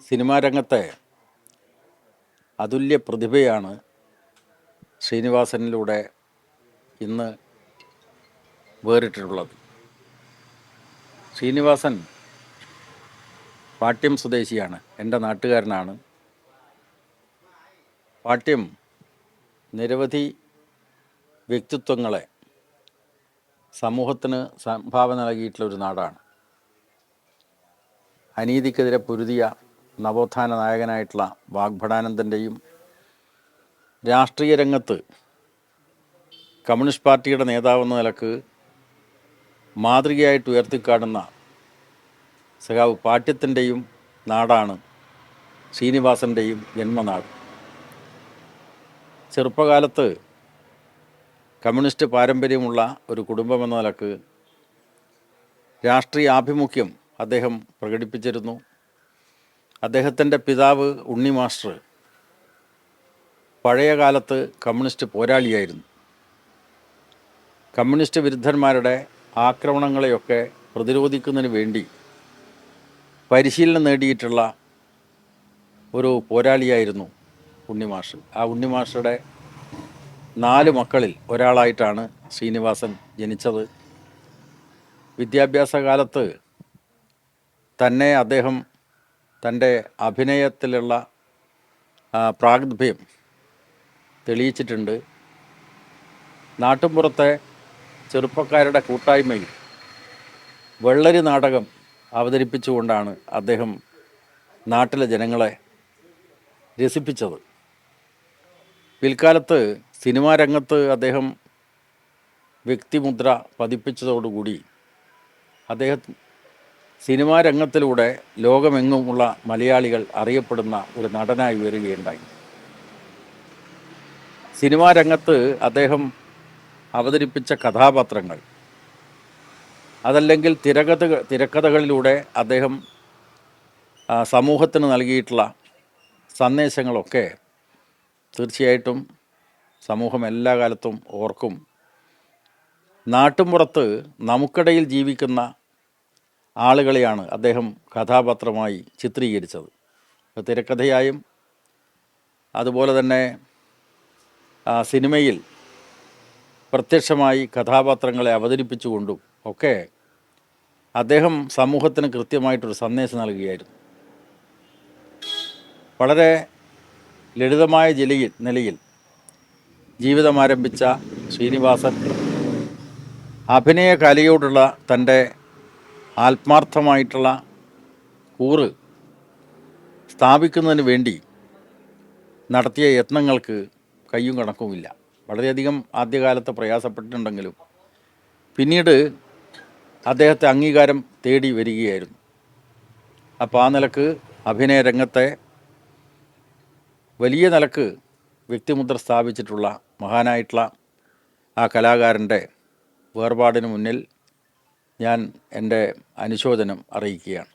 Cinema രംഗത്തെ അതുല്യ പ്രതിഭയാണ് ശ്രീനിവാസനിലൂടെ ഇന്ന് വേറിട്ടിട്ടുള്ളത്. ശ്രീനിവാസൻ പാട്യം സ്വദേശിയാണ്, എൻ്റെ നാട്ടുകാരനാണ്. പാട്യം നിരവധി വ്യക്തിത്വങ്ങളെ സമൂഹത്തിന് സംഭാവന നൽകിയിട്ടുള്ളൊരു നാടാണ്. അനീതിക്കെതിരെ പൊരുതിയ നവോത്ഥാന നായകനായിട്ടുള്ള വാഗ്ഭടാനന്ദൻ്റെയും രാഷ്ട്രീയ രംഗത്ത് കമ്മ്യൂണിസ്റ്റ് പാർട്ടിയുടെ നേതാവെന്ന നിലക്ക് മാതൃകയായിട്ട് ഉയർത്തിക്കാണുന്ന സഖാവ് പാട്യത്തിൻ്റെയും നാടാണ് ശ്രീനിവാസൻ്റെയും ജന്മനാട്. ചെറുപ്പകാലത്ത് കമ്മ്യൂണിസ്റ്റ് പാരമ്പര്യമുള്ള ഒരു കുടുംബമെന്ന നിലക്ക് രാഷ്ട്രീയ ആഭിമുഖ്യം അദ്ദേഹം പ്രകടിപ്പിച്ചിരുന്നു. അദ്ദേഹത്തിൻ്റെ പിതാവ് ഉണ്ണി മാസ്റ്റർ പഴയ കാലത്ത് കമ്മ്യൂണിസ്റ്റ് പോരാളിയായിരുന്നു. കമ്മ്യൂണിസ്റ്റ് വിരുദ്ധന്മാരുടെ ആക്രമണങ്ങളെയൊക്കെ പ്രതിരോധിക്കുന്നതിന് വേണ്ടി പരിശീലനം നേടിയിട്ടുള്ള ഒരു പോരാളിയായിരുന്നു ഉണ്ണി മാസ്റ്റർ. ആ ഉണ്ണി മാസ്റ്ററുടെ 4 മക്കളിൽ ഒരാളായിട്ടാണ് ശ്രീനിവാസൻ ജനിച്ചത്. വിദ്യാഭ്യാസ കാലത്ത് തന്നെ അദ്ദേഹം തൻ്റെ അഭിനയത്തിലുള്ള പ്രാഗൽഭ്യം തെളിയിച്ചിട്ടുണ്ട്. നാട്ടുമ്പുറത്തെ ചെറുപ്പക്കാരുടെ കൂട്ടായ്മയിൽ വെള്ളരി നാടകം അവതരിപ്പിച്ചുകൊണ്ടാണ് അദ്ദേഹം നാട്ടിലെ ജനങ്ങളെ രസിപ്പിച്ചത്. പിൽക്കാലത്ത് സിനിമാ രംഗത്ത് അദ്ദേഹം വ്യക്തിമുദ്ര പതിപ്പിച്ചതോടുകൂടി അദ്ദേഹം സിനിമാ രംഗത്തിലൂടെ ലോകമെങ്ങുമുള്ള മലയാളികൾ അറിയപ്പെടുന്ന ഒരു നടനായി വരികയുണ്ടായി. സിനിമാ രംഗത്ത് അദ്ദേഹം അവതരിപ്പിച്ച കഥാപാത്രങ്ങൾ, അതല്ലെങ്കിൽ തിരക്കഥകളിലൂടെ അദ്ദേഹം സമൂഹത്തിന് നൽകിയിട്ടുള്ള സന്ദേശങ്ങളൊക്കെ തീർച്ചയായിട്ടും സമൂഹം എല്ലാ കാലത്തും ഓർക്കും. നാട്ടുമ്പുറത്ത് നമുക്കിടയിൽ ജീവിക്കുന്ന ആളുകളെയാണ് അദ്ദേഹം കഥാപാത്രമായി ചിത്രീകരിച്ചത്. തിരക്കഥയായും അതുപോലെ തന്നെ സിനിമയിൽ പ്രത്യക്ഷമായി കഥാപാത്രങ്ങളെ അവതരിപ്പിച്ചുകൊണ്ടും ഒക്കെ അദ്ദേഹം സമൂഹത്തിന് കൃത്യമായിട്ടൊരു സന്ദേശം നൽകുകയായിരുന്നു. വളരെ ലളിതമായ നിലയിൽ ജീവിതം ആരംഭിച്ച ശ്രീനിവാസൻ അഭിനയ കലയോടുള്ള തൻ്റെ ആത്മാർത്ഥമായിട്ടുള്ള കൂറ് സ്ഥാപിക്കുന്നതിന് വേണ്ടി നടത്തിയ യത്നങ്ങൾക്ക് കയ്യും കണക്കുമില്ല. വളരെയധികം ആദ്യകാലത്ത് പ്രയാസപ്പെട്ടിട്ടുണ്ടെങ്കിലും പിന്നീട് അദ്ദേഹത്തെ അംഗീകാരം തേടി വരികയായിരുന്നു. അപ്പോൾ ആ നിലക്ക് അഭിനയ രംഗത്തെ വലിയ നിലക്ക് വ്യക്തിമുദ്ര സ്ഥാപിച്ചിട്ടുള്ള മഹാനായിട്ടുള്ള ആ കലാകാരൻ്റെ വേർപാടിന് മുന്നിൽ ഞാൻ എൻ്റെ അനുശോചനം അറിയിക്കുകയാണ്.